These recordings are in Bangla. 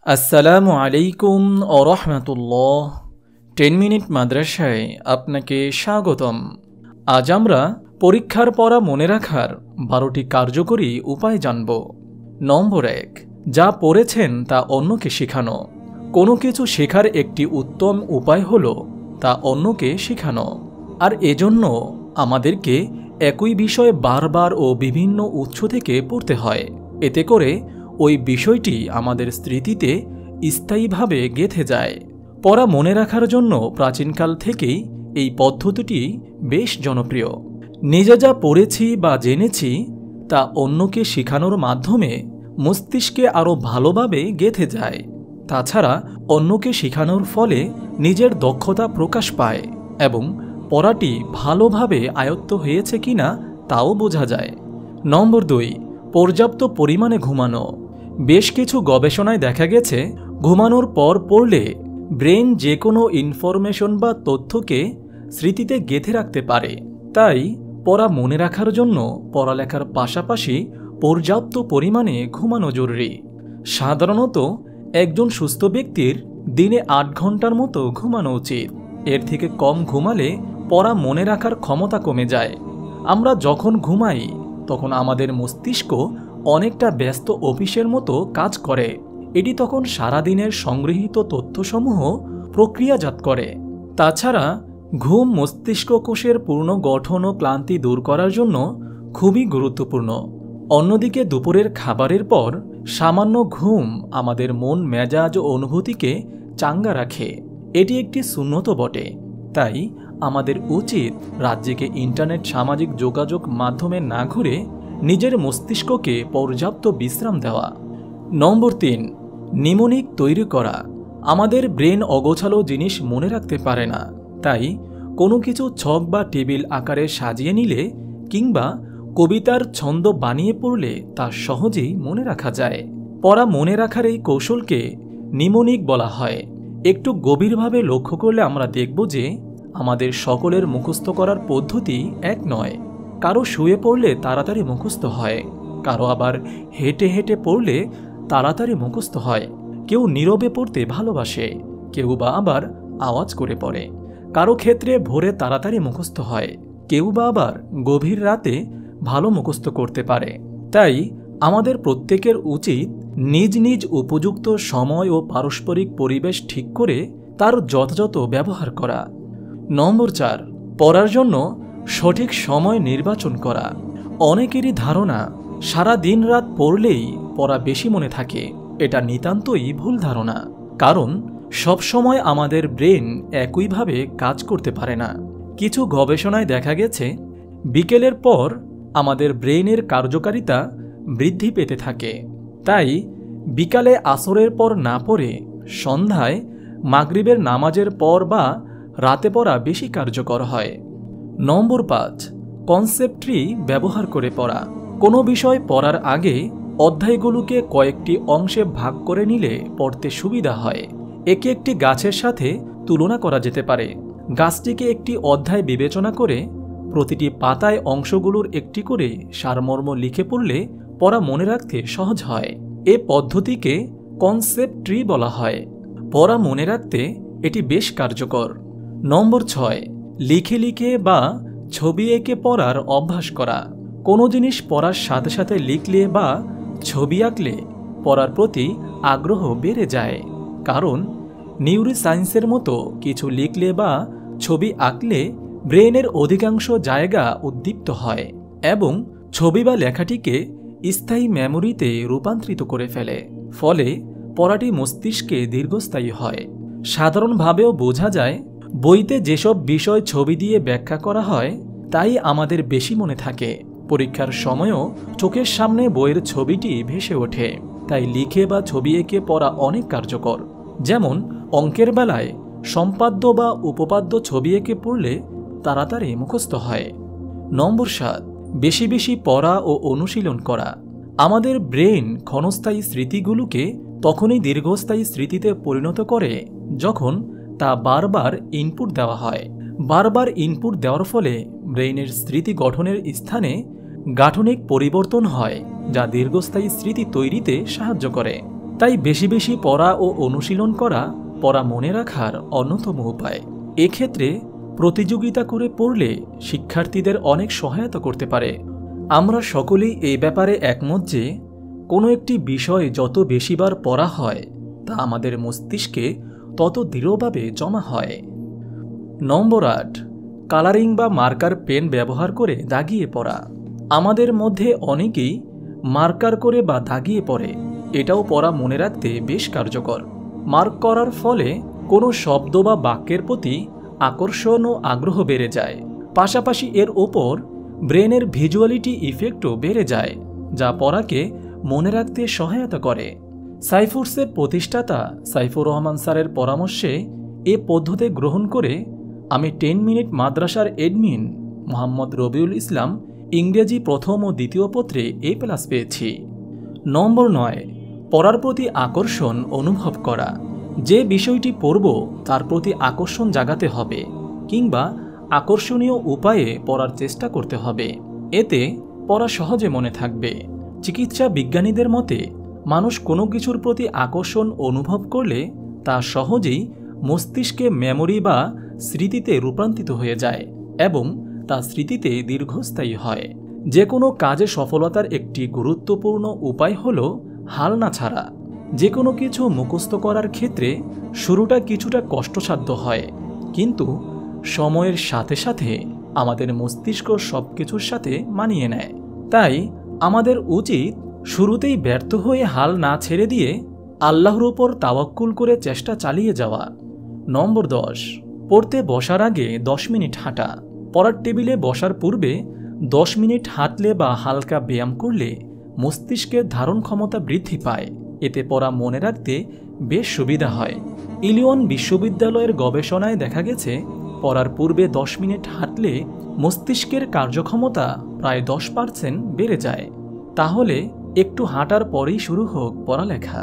আসসালামু আলাইকুম ও রহমতুল্লাহ। 10 মিনিট মাদ্রাসায় আপনাকে স্বাগতম। আজ আমরা পরীক্ষার পড়া মনে রাখার 12টি কার্যকরী উপায় জানব। নম্বর 1, যা পড়েছেন তা অন্যকে শেখানো। কোনো কিছু শেখার একটি উত্তম উপায় হলো তা অন্যকে শেখানো, আর এজন্য আমাদেরকে একই বিষয় বারবার ও বিভিন্ন উৎস থেকে পড়তে হয়। এতে করে ওই বিষয়টি আমাদের স্মৃতিতে স্থায়ীভাবে গেঁথে যায়। পড়া মনে রাখার জন্য প্রাচীনকাল থেকেই এই পদ্ধতিটি বেশ জনপ্রিয়। নিজে যা পড়েছি বা জেনেছি তা অন্যকে শেখানোর মাধ্যমে মস্তিষ্কে আরও ভালোভাবে গেঁথে যায়। তাছাড়া অন্যকে শেখানোর ফলে নিজের দক্ষতা প্রকাশ পায় এবং পড়াটি ভালোভাবে আয়ত্ত হয়েছে কিনা তাও বোঝা যায়। নম্বর 2, পর্যাপ্ত পরিমাণে ঘুমানো। বেশ কিছু গবেষণায় দেখা গেছে ঘুমানোর পর পড়লে ব্রেন যে কোনো ইনফরমেশন বা তথ্যকে স্মৃতিতে গেঁথে রাখতে পারে। তাই পড়া মনে রাখার জন্য পড়ালেখার পাশাপাশি পর্যাপ্ত পরিমাণে ঘুমানো জরুরি। সাধারণত একজন সুস্থ ব্যক্তির দিনে 8 ঘন্টার মতো ঘুমানো উচিত। এর থেকে কম ঘুমালে পড়া মনে রাখার ক্ষমতা কমে যায়। আমরা যখন ঘুমাই তখন আমাদের মস্তিষ্ক অনেকটা ব্যস্ত অফিসের মতো কাজ করে। এটি তখন সারাদিনের সংগৃহীত তথ্যসমূহ প্রক্রিয়াজাত করে। তাছাড়া ঘুম মস্তিষ্ক কোষের পূর্ণ গঠন ও ক্লান্তি দূর করার জন্য খুবই গুরুত্বপূর্ণ। অন্যদিকে দুপুরের খাবারের পর সামান্য ঘুম আমাদের মন মেজাজ ও অনুভূতিকে চাঙ্গা রাখে। এটি একটি সুন্নত বটে। তাই আমাদের উচিত রাত জেগে ইন্টারনেট সামাজিক যোগাযোগ মাধ্যমে না ঘুরে নিজের মস্তিষ্ককে পর্যাপ্ত বিশ্রাম দেওয়া। নম্বর 3, নিমোনিক তৈরি করা। আমাদের ব্রেন অগোছালো জিনিস মনে রাখতে পারে না। তাই কোনো কিছু ছক বা টেবিল আকারে সাজিয়ে নিলে কিংবা কবিতার ছন্দ বানিয়ে পড়লে তা সহজেই মনে রাখা যায়। পড়া মনে রাখার এই কৌশলকে নিমোনিক বলা হয়। একটু গভীরভাবে লক্ষ্য করলে আমরা দেখব যে আমাদের সকলের মুখস্থ করার পদ্ধতি এক নয়। কারো শুয়ে পড়লে তাড়াতাড়ি মুখস্থ হয়, কারো আবার হেঁটে হেঁটে পড়লে তাড়াতাড়ি মুখস্থ হয়। কেউ নীরবে পড়তে ভালোবাসে, কেউ বা আবার আওয়াজ করে পড়ে। কারো ক্ষেত্রে ভোরে তাড়াতাড়ি মুখস্থ হয়, কেউ বা আবার গভীর রাতে ভালো মুখস্থ করতে পারে। তাই আমাদের প্রত্যেকের উচিত নিজ নিজ উপযুক্ত সময় ও পারস্পরিক পরিবেশ ঠিক করে তার যথাযথ ব্যবহার করা। নম্বর 4, পড়ার জন্য সঠিক সময় নির্বাচন করা। অনেকেরই ধারণা সারা দিন রাত পড়লেই পড়া বেশি মনে থাকে। এটা নিতান্তই ভুল ধারণা। কারণ সব সময় আমাদের ব্রেন একইভাবে কাজ করতে পারে না। কিছু গবেষণায় দেখা গেছে বিকেলের পর আমাদের ব্রেনের কার্যকারিতা বৃদ্ধি পেতে থাকে। তাই বিকালে আসরের পর না পড়ে সন্ধ্যায় মাগরিবের নামাজের পর বা রাতে পড়া বেশি কার্যকর হয়। নম্বর 5, কনসেপ্ট ট্রি ব্যবহার করে পড়া। কোনো বিষয় পড়ার আগে অধ্যায়গুলোকে কয়েকটি অংশে ভাগ করে নিলে পড়তে সুবিধা হয়। একে একটি গাছের সাথে তুলনা করা যেতে পারে। গাছটিকে একটি অধ্যায় বিবেচনা করে প্রতিটি পাতায় অংশগুলোর একটি করে সারমর্ম লিখে পড়লে পড়া মনে রাখতে সহজ হয়। এ পদ্ধতিকে কনসেপ্ট ট্রি বলা হয়। পড়া মনে রাখতে এটি বেশ কার্যকর। নম্বর 6, লিখে লিখে বা ছবি এঁকে পড়ার অভ্যাস করা। কোনো জিনিস পড়ার সাথে সাথে লিখলে বা ছবি আঁকলে পড়ার প্রতি আগ্রহ বেড়ে যায়। কারণ নিউরোসায়েন্সের মতো কিছু লিখলে বা ছবি আঁকলে ব্রেনের অধিকাংশ জায়গা উদ্দীপ্ত হয় এবং ছবি বা লেখাটিকে স্থায়ী মেমোরিতে রূপান্তরিত করে ফেলে। ফলে পড়াটি মস্তিষ্কে দীর্ঘস্থায়ী হয়। সাধারণভাবেও বোঝা যায় বইতে যেসব বিষয় ছবি দিয়ে ব্যাখ্যা করা হয় তাই আমাদের বেশি মনে থাকে। পরীক্ষার সময়ও চোখের সামনে বইয়ের ছবিটি ভেসে ওঠে। তাই লিখে বা ছবি এঁকে পড়া অনেক কার্যকর। যেমন অঙ্কের বেলায় সম্পাদ্য বা উপপাদ্য ছবি এঁকে পড়লে তাড়াতাড়ি মুখস্থ হয়। নম্বর 7, বেশি বেশি পড়া ও অনুশীলন করা। আমাদের ব্রেন ক্ষণস্থায়ী স্মৃতিগুলোকে তখনই দীর্ঘস্থায়ী স্মৃতিতে পরিণত করে যখন তা বারবার ইনপুট দেওয়া হয়। বারবার ইনপুট দেওয়ার ফলে ব্রেইনের স্মৃতি গঠনের স্থানে গাঠনিক পরিবর্তন হয়, যা দীর্ঘস্থায়ী স্মৃতি তৈরিতে সাহায্য করে। তাই বেশি বেশি পড়া ও অনুশীলন করা পড়া মনে রাখার অন্যতম উপায়। এক্ষেত্রে প্রতিযোগিতা করে পড়লে শিক্ষার্থীদের অনেক সহায়তা করতে পারে। আমরা সকলেই এই ব্যাপারে একমত যে কোনো একটি বিষয় যত বেশিবার পড়া হয় তা আমাদের মস্তিষ্কে তত দৃঢ়ভাবে জমা হয়। নম্বর ৮, কালারিং বা মার্কার পেন ব্যবহার করে দাগিয়ে পড়া। আমাদের মধ্যে অনেকেই মার্কার করে বা দাগিয়ে পড়ে। এটাও পড়া মনে রাখতে বেশ কার্যকর। মার্ক করার ফলে কোনো শব্দ বা বাক্যের প্রতি আকর্ষণ ও আগ্রহ বেড়ে যায়। পাশাপাশি এর ওপর ব্রেনের ভিজুয়ালিটি ইফেক্টও বেড়ে যায়, যা পড়াকে মনে রাখতে সহায়তা করে। সাইফুরসের প্রতিষ্ঠাতা সাইফুর রহমান স্যারের পরামর্শে এ পদ্ধতি গ্রহণ করে আমি 10 মিনিট মাদ্রাসার এডমিন মোহাম্মদ রবিউল ইসলাম ইংরেজি প্রথম ও দ্বিতীয় পত্রে A+ পেয়েছি। নম্বর ৯, পড়ার প্রতি আকর্ষণ অনুভব করা। যে বিষয়টি পড়ব তার প্রতি আকর্ষণ জাগাতে হবে কিংবা আকর্ষণীয় উপায়ে পড়ার চেষ্টা করতে হবে। এতে পড়া সহজে মনে থাকবে। চিকিৎসা বিজ্ঞানীদের মতে মানুষ কোনো কিছুর প্রতি আকর্ষণ অনুভব করলে তা সহজেই মস্তিষ্কে মেমোরি বা স্মৃতিতে রূপান্তরিত হয়ে যায় এবং তা স্মৃতিতে দীর্ঘস্থায়ী হয়। যে কোনো কাজে সফলতার একটি গুরুত্বপূর্ণ উপায় হল হাল না ছাড়া। যে কোনো কিছু মুখস্থ করার ক্ষেত্রে শুরুটা কিছুটা কষ্টসাধ্য হয়, কিন্তু সময়ের সাথে সাথে আমাদের মস্তিষ্ক সবকিছুর সাথে মানিয়ে নেয়। তাই আমাদের উচিত শুরুতেই ব্যর্থ হয়ে হাল না ছেড়ে দিয়ে আল্লাহর উপর তাওয়াক্কুল করে চেষ্টা চালিয়ে যাওয়া। নম্বর ১০, পড়তে বসার আগে 10 মিনিট হাঁটা। পড়ার টেবিলে বসার পূর্বে 10 মিনিট হাঁটলে বা হালকা ব্যায়াম করলে মস্তিষ্কের ধারণ ক্ষমতা বৃদ্ধি পায়। এতে পড়া মনে রাখতে বেশ সুবিধা হয়। ইলিয়ন বিশ্ববিদ্যালয়ের গবেষণায় দেখা গেছে পড়ার পূর্বে 10 মিনিট হাঁটলে মস্তিষ্কের কার্যক্ষমতা প্রায় 10% বেড়ে যায়। তাহলে একটু হাঁটার পরেই শুরু হোক পড়ালেখা।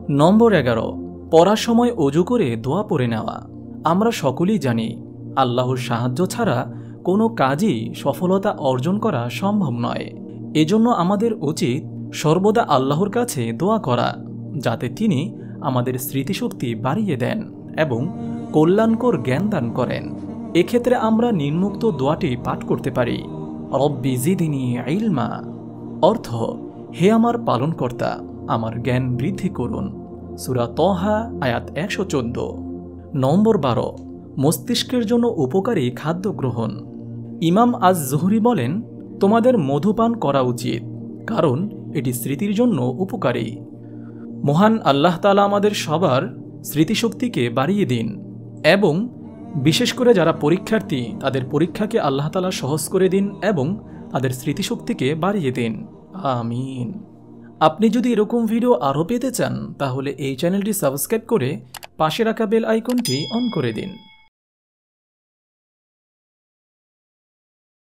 নম্বর 11, পড়ার সময় অজু করে দোয়া পড়ে নেওয়া। আমরা সকলেই জানি আল্লাহর সাহায্য ছাড়া কোনো কাজই সফলতা অর্জন করা সম্ভব নয়। এজন্য আমাদের উচিত সর্বদা আল্লাহর কাছে দোয়া করা, যাতে তিনি আমাদের স্মৃতিশক্তি বাড়িয়ে দেন এবং কল্যাণকর জ্ঞান দান করেন। এক্ষেত্রে আমরা নিম্নোক্ত দোয়াটি পাঠ করতে পারি। রব্বি জিদনি ইলমা, অর্থ হে আমার পালনকর্তা আমার জ্ঞান বৃদ্ধি করুন। সূরা তহা আয়াত 114। নম্বর 12, মস্তিষ্কের জন্য উপকারী খাদ্য গ্রহণ। ইমাম আজ-জুহরি বলেন, তোমাদের মধুপান করা উচিত, কারণ এটি স্মৃতির জন্য উপকারী। মহান আল্লাহ তাআলা আমাদের সবার স্মৃতিশক্তিকে বাড়িয়ে দিন এবং বিশেষ করে যারা পরীক্ষার্থী তাদের পরীক্ষাকে আল্লাহ তাআলা সহজ করে দিন এবং তাদের স্মৃতিশক্তিকে বাড়িয়ে দিন। আমিন। আপনি যদি এরকম ভিডিও আরও পেতে চান তাহলে এই চ্যানেলটি সাবস্ক্রাইব করে পাশে রাখা বেল আইকনটি অন করে দিন।